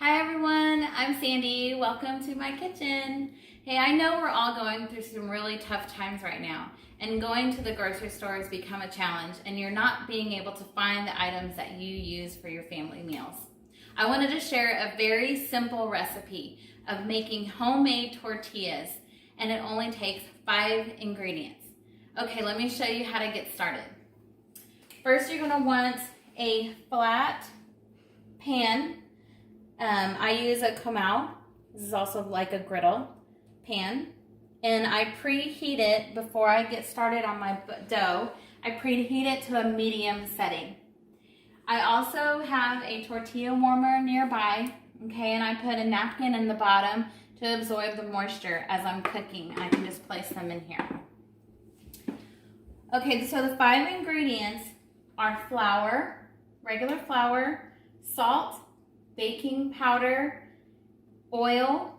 Hi everyone, I'm Sandy. Welcome to my kitchen. Hey, I know we're all going through some really tough times right now, and going to the grocery store has become a challenge, and you're not being able to find the items that you use for your family meals. I wanted to share a very simple recipe of making homemade tortillas, and it only takes 5 ingredients. Okay, let me show you how to get started. First, you're going to want a flat pan. I use a comal. This is also like a griddle pan, and I preheat it before I get started on my dough. I preheat it to a medium setting. I also have a tortilla warmer nearby, okay, and I put a napkin in the bottom to absorb the moisture as I'm cooking. I can just place them in here. Okay, so the 5 ingredients are flour, regular flour, salt, baking powder, oil,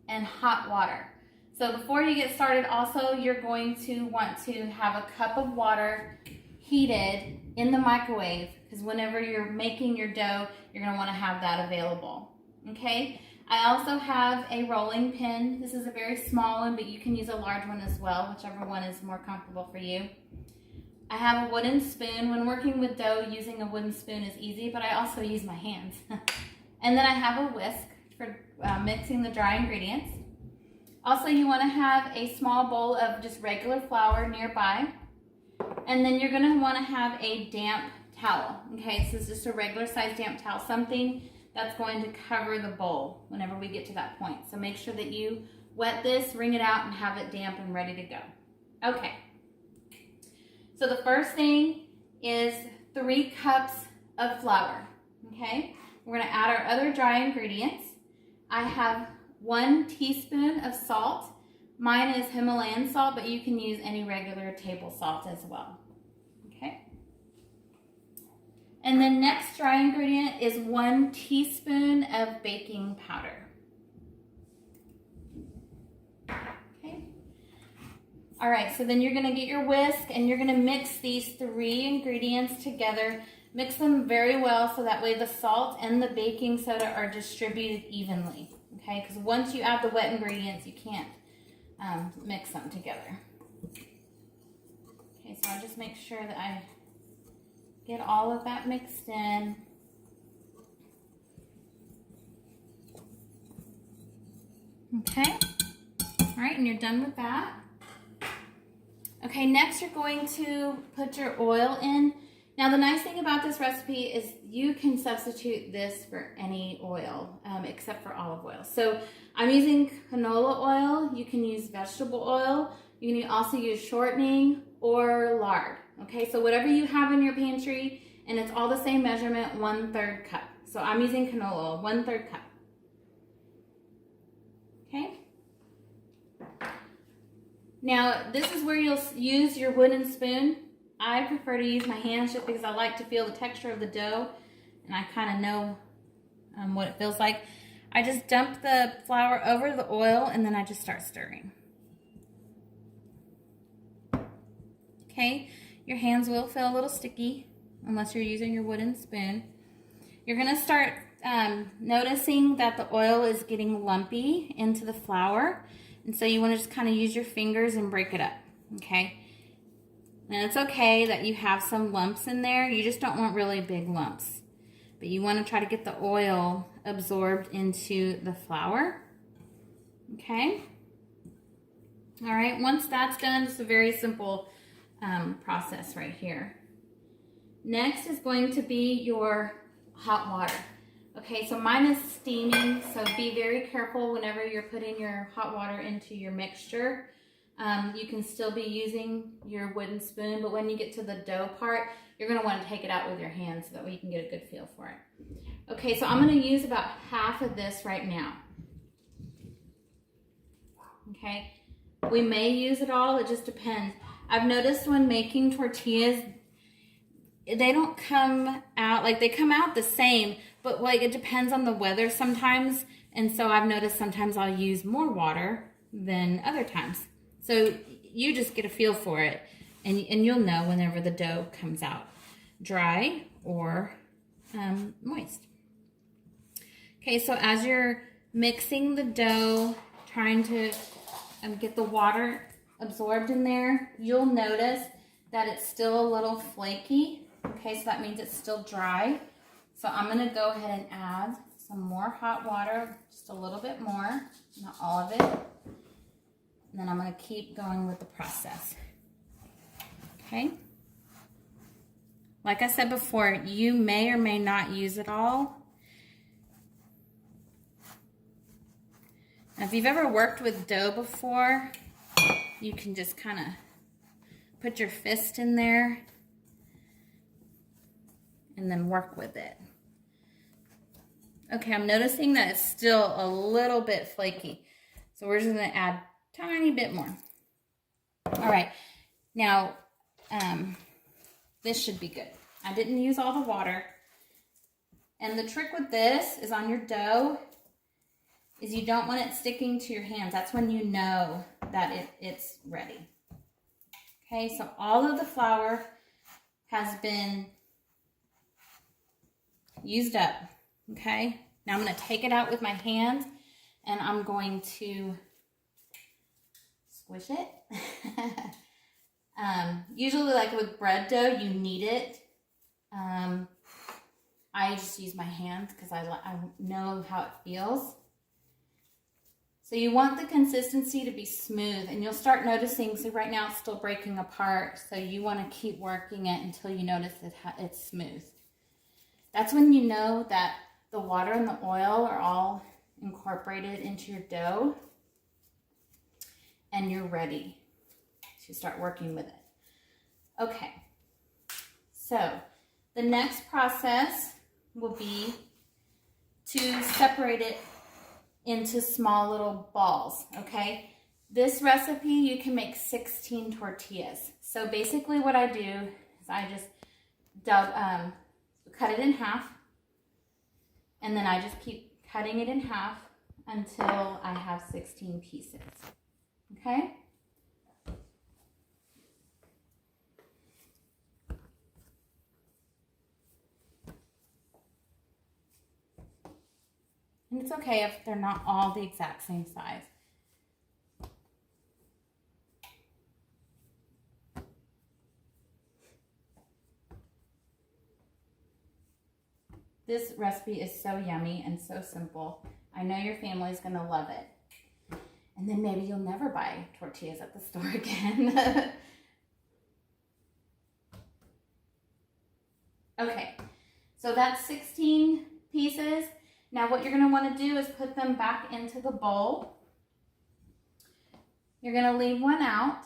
and hot water. So before you get started, also you're going to want to have a cup of water heated in the microwave, because whenever you're making your dough, you're going to want to have that available. Okay? I also have a rolling pin. This is a very small one, but you can use a large one as well, whichever one is more comfortable for you. I have a wooden spoon. When working with dough, using a wooden spoon is easy, but I also use my hands. And then I have a whisk for mixing the dry ingredients. Also, you want to have a small bowl of just regular flour nearby. And then you're going to want to have a damp towel. Okay, this is just a regular size damp towel, something that's going to cover the bowl whenever we get to that point. So make sure that you wet this, wring it out, and have it damp and ready to go. Okay. So the first thing is 3 cups of flour, okay? We're gonna add our other dry ingredients. I have 1 teaspoon of salt. Mine is Himalayan salt, but you can use any regular table salt as well, okay? And the next dry ingredient is 1 teaspoon of baking powder. All right, so then you're gonna get your whisk and you're gonna mix these 3 ingredients together. Mix them very well so that way the salt and the baking soda are distributed evenly, okay? Because once you add the wet ingredients, you can't mix them together. Okay, so I'll just make sure that I get all of that mixed in. Okay, all right, and you're done with that. Okay, next you're going to put your oil in. Now the nice thing about this recipe is you can substitute this for any oil except for olive oil. So I'm using canola oil. You can use vegetable oil. You can also use shortening or lard. Okay, so whatever you have in your pantry, and it's all the same measurement, 1/3 cup. So I'm using canola oil, 1/3 cup. Okay. Now, this is where you'll use your wooden spoon. I prefer to use my hands just because I like to feel the texture of the dough, and I kind of know what it feels like. I just dump the flour over the oil, and then I just start stirring. Okay, your hands will feel a little sticky unless you're using your wooden spoon. You're going to start noticing that the oil is getting lumpy into the flour. And so you want to just kind of use your fingers and break it up, okay? And it's okay that you have some lumps in there. You just don't want really big lumps. But you want to try to get the oil absorbed into the flour, okay? All right, once that's done, it's a very simple process right here. Next is going to be your hot water. Okay, so mine is steaming, so be very careful whenever you're putting your hot water into your mixture. You can still be using your wooden spoon, but when you get to the dough part, you're going to want to take it out with your hands so that way you can get a good feel for it. Okay, so I'm going to use about half of this right now. Okay, we may use it all, it just depends. I've noticed when making tortillas, they don't come out, like they come out the same, but like it depends on the weather sometimes. And so I've noticed sometimes I'll use more water than other times. So you just get a feel for it, and you'll know whenever the dough comes out dry or moist. Okay, so as you're mixing the dough, trying to get the water absorbed in there, you'll notice that it's still a little flaky. Okay, so that means it's still dry. So I'm gonna go ahead and add some more hot water, just a little bit more, not all of it. And then I'm gonna keep going with the process. Okay. Like I said before, you may or may not use it all. Now, if you've ever worked with dough before, you can just kind of put your fist in there and then work with it. Okay, I'm noticing that it's still a little bit flaky. So we're just gonna add a tiny bit more. All right, now this should be good. I didn't use all the water. And the trick with this is on your dough is you don't want it sticking to your hands. That's when you know that it's ready. Okay, so all of the flour has been used up. Okay, now I'm going to take it out with my hand and I'm going to squish it. Usually, like with bread dough, you knead it. I just use my hand because I know how it feels. So you want the consistency to be smooth, and you'll start noticing, so right now it's still breaking apart, so you want to keep working it until you notice that it's smooth. That's when you know that the water and the oil are all incorporated into your dough, and you're ready to start working with it. Okay, so the next process will be to separate it into small little balls, okay? This recipe, you can make 16 tortillas. So basically what I do is I just cut it in half, and then I just keep cutting it in half until I have 16 pieces, okay? And it's okay if they're not all the exact same size. This recipe is so yummy and so simple. I know your family's gonna love it. And then maybe you'll never buy tortillas at the store again. Okay, so that's 16 pieces. Now what you're going to want to do is put them back into the bowl. You're going to leave one out,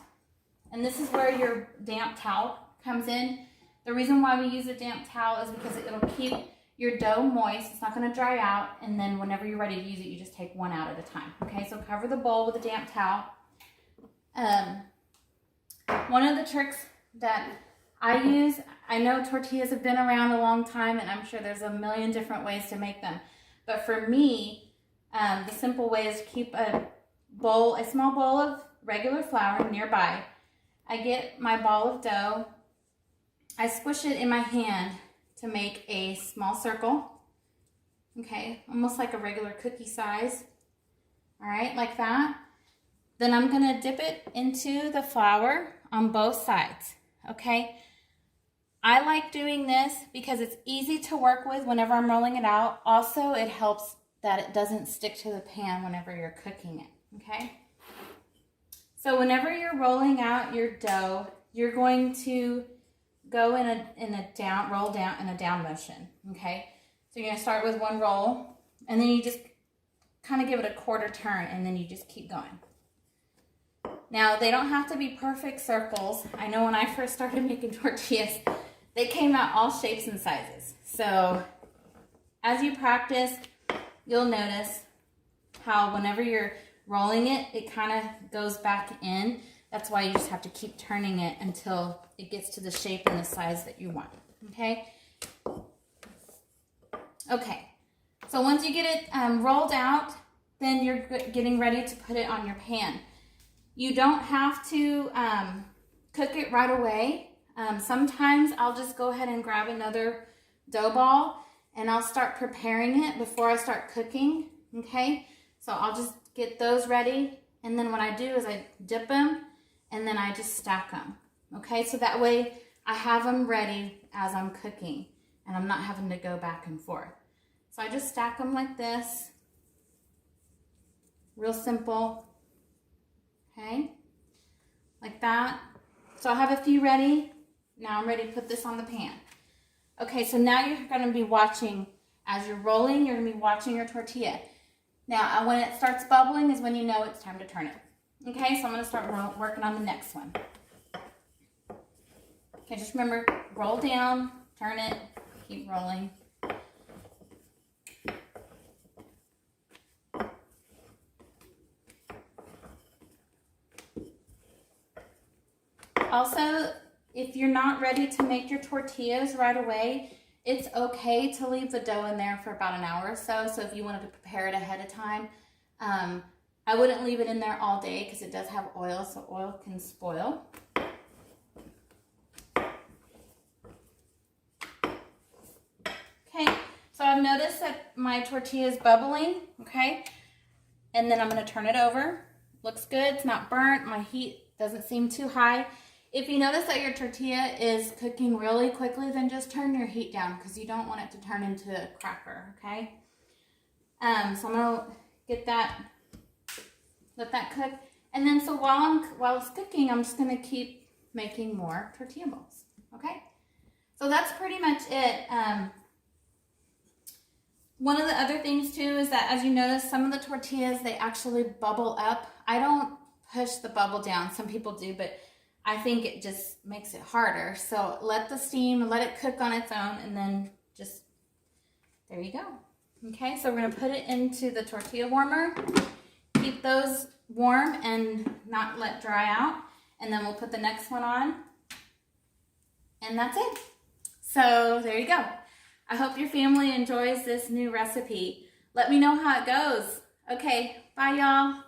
and this is where your damp towel comes in. The reason why we use a damp towel is because it'll keep your dough moist. It's not going to dry out, and then whenever you're ready to use it, you just take one out at a time. Okay, so cover the bowl with a damp towel. One of the tricks that I use, I know tortillas have been around a long time, and I'm sure there's a million different ways to make them. But for me, the simple way is to keep a small bowl of regular flour nearby. I get my ball of dough. I squish it in my hand to make a small circle. Okay, almost like a regular cookie size. All right, like that. Then I'm gonna dip it into the flour on both sides, okay? I like doing this because it's easy to work with whenever I'm rolling it out. Also, it helps that it doesn't stick to the pan whenever you're cooking it, okay? So whenever you're rolling out your dough, you're going to go in a down motion, okay? So you're gonna start with one roll, and then you just kind of give it a quarter turn, and then you just keep going. Now, they don't have to be perfect circles. I know when I first started making tortillas, they came out all shapes and sizes. So as you practice, you'll notice how whenever you're rolling it, it kind of goes back in. That's why you just have to keep turning it until it gets to the shape and the size that you want, okay? Okay, so once you get it rolled out, then you're getting ready to put it on your pan. You don't have to cook it right away. Sometimes I'll just go ahead and grab another dough ball and I'll start preparing it before I start cooking, okay? So I'll just get those ready, and then what I do is I dip them, and then I just stack them, okay? So that way I have them ready as I'm cooking, and I'm not having to go back and forth. So I just stack them like this, real simple, okay? Like that. So I have a few ready. Now I'm ready to put this on the pan. Okay, so now you're gonna be watching, as you're rolling, you're gonna be watching your tortilla. Now, when it starts bubbling is when you know it's time to turn it. Okay, so I'm gonna start working on the next one. Okay, just remember, roll down, turn it, keep rolling. Also, if you're not ready to make your tortillas right away, it's okay to leave the dough in there for about an hour or so. So if you wanted to prepare it ahead of time, I wouldn't leave it in there all day because it does have oil, so oil can spoil. Okay, so I've noticed that my tortilla is bubbling, okay? And then I'm gonna turn it over. Looks good, it's not burnt, my heat doesn't seem too high. If you notice that your tortilla is cooking really quickly, then just turn your heat down because you don't want it to turn into a cracker, okay? So I'm gonna get that, let that cook. And then so while it's cooking, I'm just gonna keep making more tortilla balls, okay? So that's pretty much it. One of the other things too is that, as you notice, some of the tortillas, they actually bubble up. I don't push the bubble down. Some people do, but I think it just makes it harder. So let the steam, let it cook on its own, and then just, there you go. Okay, so we're gonna put it into the tortilla warmer. Keep those warm and not let dry out. And then we'll put the next one on. And that's it. So there you go. I hope your family enjoys this new recipe. Let me know how it goes. Okay, bye y'all.